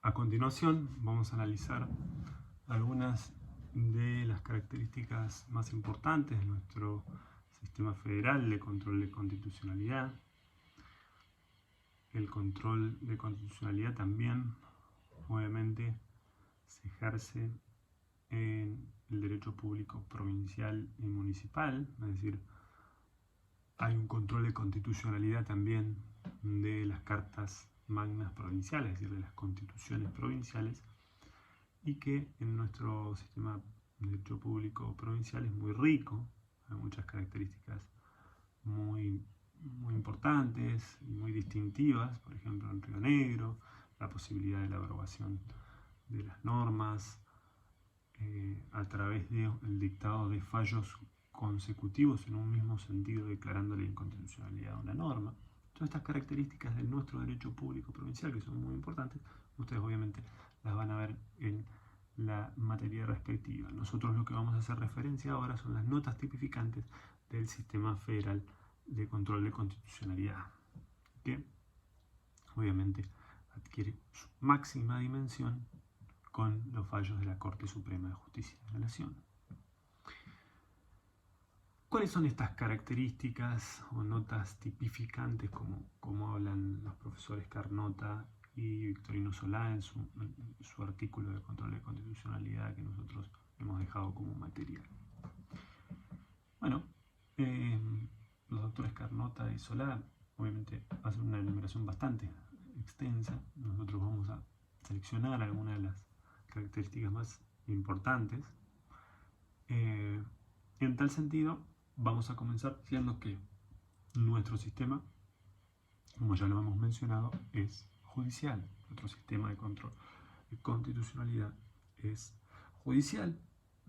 A continuación vamos a analizar algunas de las características más importantes de nuestro sistema federal de control de constitucionalidad. El control de constitucionalidad también, obviamente, se ejerce en el derecho público provincial y municipal, es decir, hay un control de constitucionalidad también de las cartas magnas provinciales, es decir, de las constituciones provinciales, y que en nuestro sistema de derecho público provincial es muy rico, hay muchas características muy importantes y muy distintivas, por ejemplo en Río Negro, la posibilidad de la abrogación de las normas a través del dictado de fallos consecutivos en un mismo sentido declarando la inconstitucionalidad de una norma. Todas estas características de nuestro derecho público provincial, que son muy importantes, ustedes obviamente las van a ver en la materia respectiva. Nosotros lo que vamos a hacer referencia ahora son las notas tipificantes del sistema federal de control de constitucionalidad, que obviamente adquiere su máxima dimensión con los fallos de la Corte Suprema de Justicia de la Nación. ¿Cuáles son estas características o notas tipificantes, como hablan los profesores Carnota y Victorino Solá en su artículo de control de constitucionalidad que nosotros hemos dejado como material? Bueno, los doctores Carnota y Solá obviamente hacen una enumeración bastante extensa. Nosotros vamos a seleccionar algunas de las características más importantes. En tal sentido, vamos a comenzar diciendo que nuestro sistema, como ya lo hemos mencionado, es judicial. Nuestro sistema de control de constitucionalidad es judicial,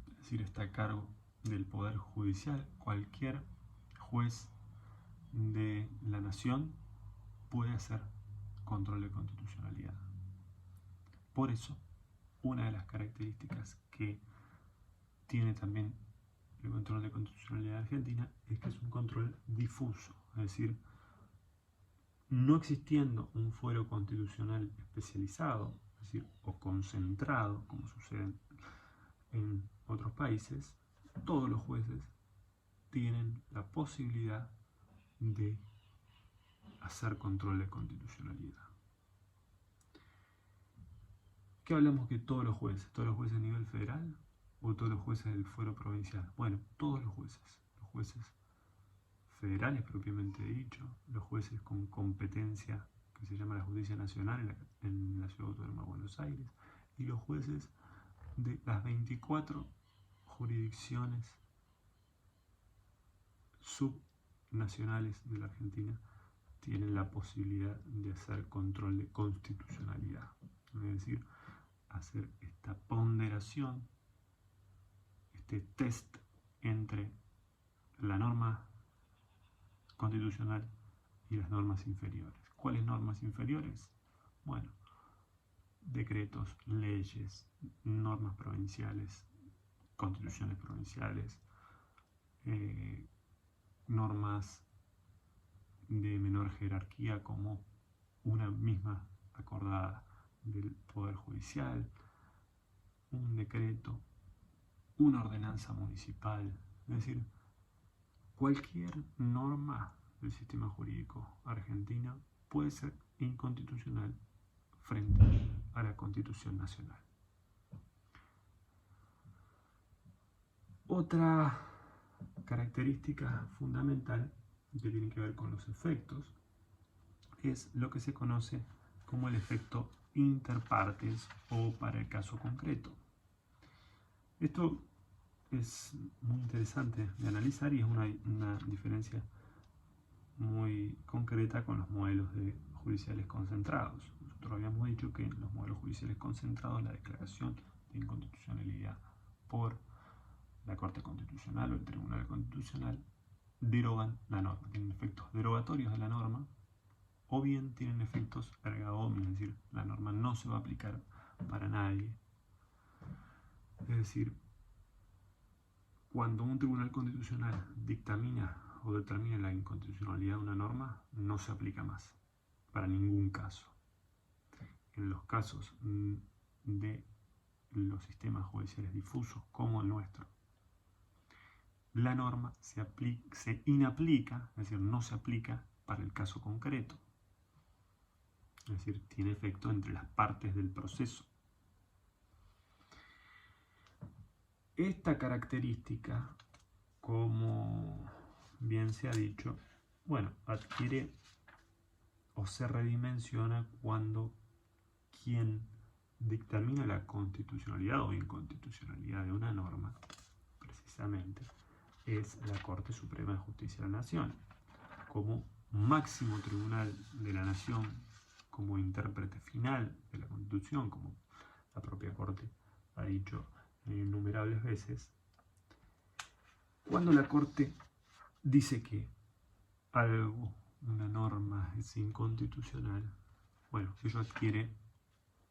es decir, está a cargo del Poder Judicial. Cualquier juez de la nación puede hacer control de constitucionalidad. Por eso, una de las características que tiene también el control de constitucionalidad argentina es que es un control difuso, es decir, no existiendo un fuero constitucional especializado, es decir, o concentrado, como sucede en otros países, todos los jueces tienen la posibilidad de hacer control de constitucionalidad. ¿Qué hablamos que todos los jueces? ¿Todos los jueces a nivel federal o todos los jueces del fuero provincial? Bueno, todos los jueces federales propiamente dicho, los jueces con competencia que se llama la Justicia Nacional en la Ciudad Autónoma de Buenos Aires, y los jueces de las 24 jurisdicciones subnacionales de la Argentina tienen la posibilidad de hacer control de constitucionalidad, es decir, hacer esta ponderación, este test entre la norma constitucional y las normas inferiores. ¿Cuáles normas inferiores? Bueno, decretos, leyes, normas provinciales, constituciones provinciales, normas de menor jerarquía como una misma acordada del Poder Judicial, un decreto, una ordenanza municipal, es decir, cualquier norma del sistema jurídico argentino puede ser inconstitucional frente a la Constitución Nacional. Otra característica fundamental que tiene que ver con los efectos es lo que se conoce como el efecto interpartes o para el caso concreto. Esto es muy interesante de analizar y es una diferencia muy concreta con los modelos judiciales concentrados. Nosotros habíamos dicho que en los modelos judiciales concentrados la declaración de inconstitucionalidad por la Corte Constitucional o el Tribunal Constitucional derogan la norma, tienen efectos derogatorios de la norma o bien tienen efectos erga omnes, es decir, la norma no se va a aplicar para nadie. Es decir, cuando un tribunal constitucional dictamina o determina la inconstitucionalidad de una norma, no se aplica más, para ningún caso. en los casos de los sistemas judiciales difusos como el nuestro, la norma se inaplica, es decir, no se aplica para el caso concreto. Es decir, tiene efecto entre las partes del proceso. Esta característica, como bien se ha dicho, adquiere o se redimensiona cuando quien dictamina la constitucionalidad o inconstitucionalidad de una norma, precisamente, es la Corte Suprema de Justicia de la Nación, como máximo tribunal de la Nación, como intérprete final de la Constitución, como la propia Corte ha dicho innumerables veces. Cuando la Corte dice que algo, una norma, es inconstitucional, ello adquiere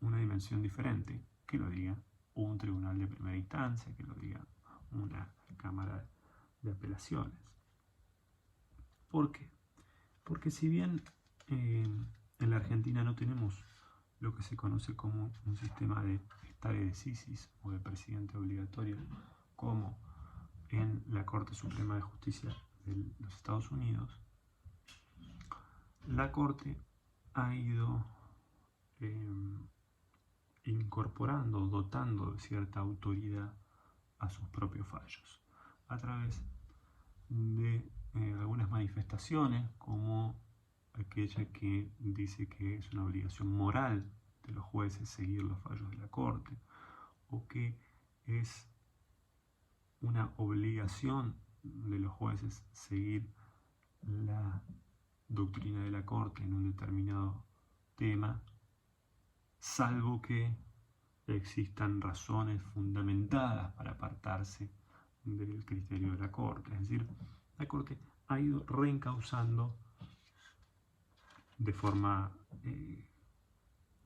una dimensión diferente, que lo diga un tribunal de primera instancia, que lo diga una Cámara de Apelaciones. ¿Por qué? Porque si bien en la Argentina no tenemos lo que se conoce como un sistema de stare decisis o de presidente obligatorio, como en la Corte Suprema de Justicia de los Estados Unidos, la Corte ha ido incorporando, dotando de cierta autoridad a sus propios fallos, a través de algunas manifestaciones, como aquella que dice que es una obligación moral de los jueces seguir los fallos de la Corte, o que es una obligación de los jueces seguir la doctrina de la Corte en un determinado tema, salvo que existan razones fundamentadas para apartarse del criterio de la Corte. Es decir, la Corte ha ido reencauzando de forma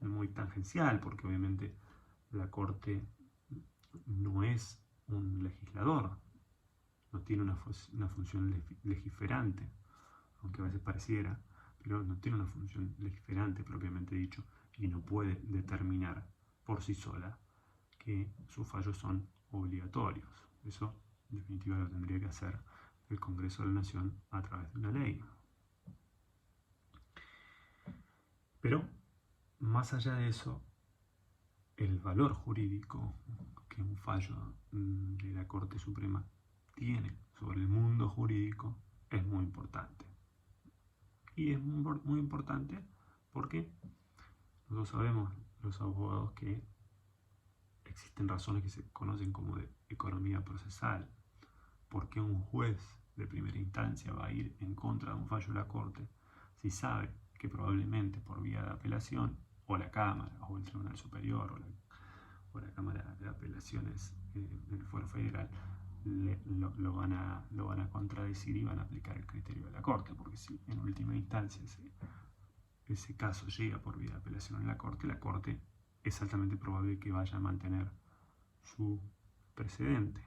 muy tangencial, porque obviamente la Corte no es un legislador, no tiene una función legiferante, aunque a veces pareciera, pero no tiene una función legiferante propiamente dicho, y no puede determinar por sí sola que sus fallos son obligatorios. Eso en definitiva lo tendría que hacer el Congreso de la Nación a través de una ley. Pero más allá de eso, el valor jurídico que un fallo de la Corte Suprema tiene sobre el mundo jurídico es muy importante. Y es muy importante porque nosotros sabemos, los abogados, que existen razones que se conocen como de economía procesal. ¿Por qué un juez de primera instancia va a ir en contra de un fallo de la Corte si sabe que probablemente por vía de apelación, o la Cámara, o el Tribunal Superior, o la Cámara de Apelaciones del Fuero Federal, lo van a contradecir y van a aplicar el criterio de la Corte? Porque si en última instancia ese caso llega por vía de apelación en la Corte es altamente probable que vaya a mantener su precedente.